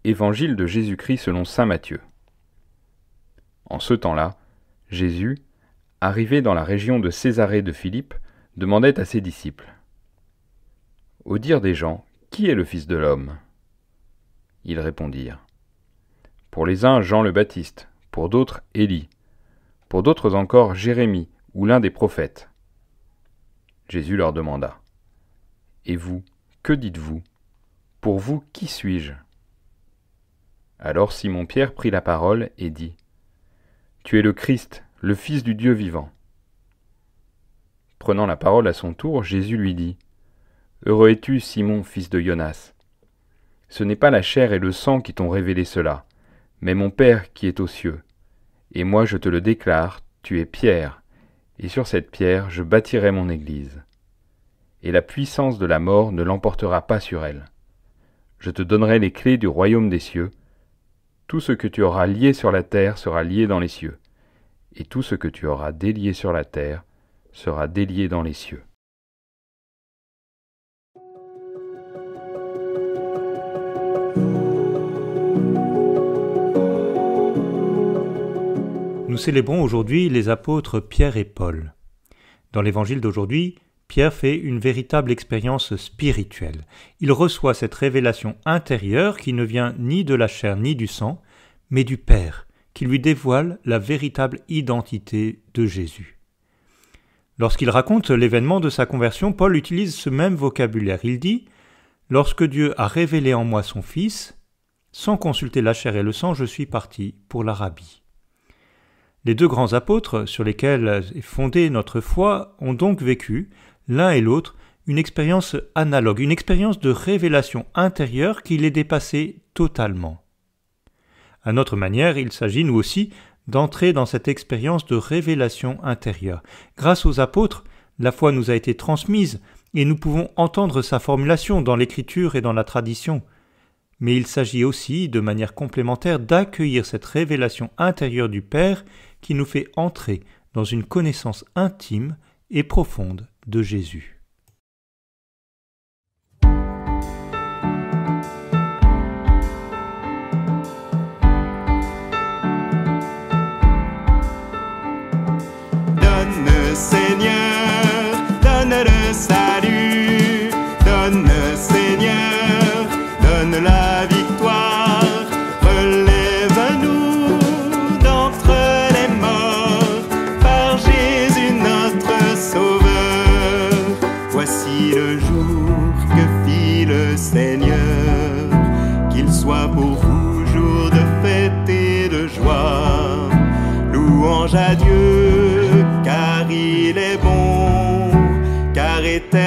Évangile de Jésus-Christ selon saint Matthieu. En ce temps-là, Jésus, arrivé dans la région de Césarée de Philippe, demandait à ses disciples : « Au dire des gens, qui est le Fils de l'homme » Ils répondirent : « Pour les uns, Jean le Baptiste, pour d'autres, Élie, pour d'autres encore, Jérémie ou l'un des prophètes. » Jésus leur demanda : « Et vous, que dites-vous ? Pour vous, qui suis-je » Alors Simon-Pierre prit la parole et dit : « Tu es le Christ, le Fils du Dieu vivant. » Prenant la parole à son tour, Jésus lui dit : « Heureux es-tu, Simon, fils de Jonas. Ce n'est pas la chair et le sang qui t'ont révélé cela, mais mon Père qui est aux cieux. Et moi je te le déclare, tu es Pierre, et sur cette pierre je bâtirai mon Église. Et la puissance de la mort ne l'emportera pas sur elle. Je te donnerai les clés du royaume des cieux. Tout ce que tu auras lié sur la terre sera lié dans les cieux, et tout ce que tu auras délié sur la terre sera délié dans les cieux. » Nous célébrons aujourd'hui les apôtres Pierre et Paul. Dans l'évangile d'aujourd'hui, Pierre fait une véritable expérience spirituelle. Il reçoit cette révélation intérieure qui ne vient ni de la chair ni du sang, mais du Père, qui lui dévoile la véritable identité de Jésus. Lorsqu'il raconte l'événement de sa conversion, Paul utilise ce même vocabulaire. Il dit « Lorsque Dieu a révélé en moi son Fils, sans consulter la chair et le sang, je suis parti pour l'Arabie. » Les deux grands apôtres sur lesquels est fondée notre foi ont donc vécu, l'un et l'autre, une expérience analogue, une expérience de révélation intérieure qui les dépassait totalement. À notre manière, il s'agit, nous aussi, d'entrer dans cette expérience de révélation intérieure. Grâce aux apôtres, la foi nous a été transmise et nous pouvons entendre sa formulation dans l'Écriture et dans la tradition. Mais il s'agit aussi, de manière complémentaire, d'accueillir cette révélation intérieure du Père qui nous fait entrer dans une connaissance intime et profonde de Jésus. Donne, Seigneur, donne le salut, donne, Seigneur, donne la victoire, relève-nous d'entre les morts, par Jésus notre Sauveur. Voici le jour que fit le Seigneur, qu'il soit pour vous jour de fête et de joie. Louange à Dieu, car il est bon, car éternel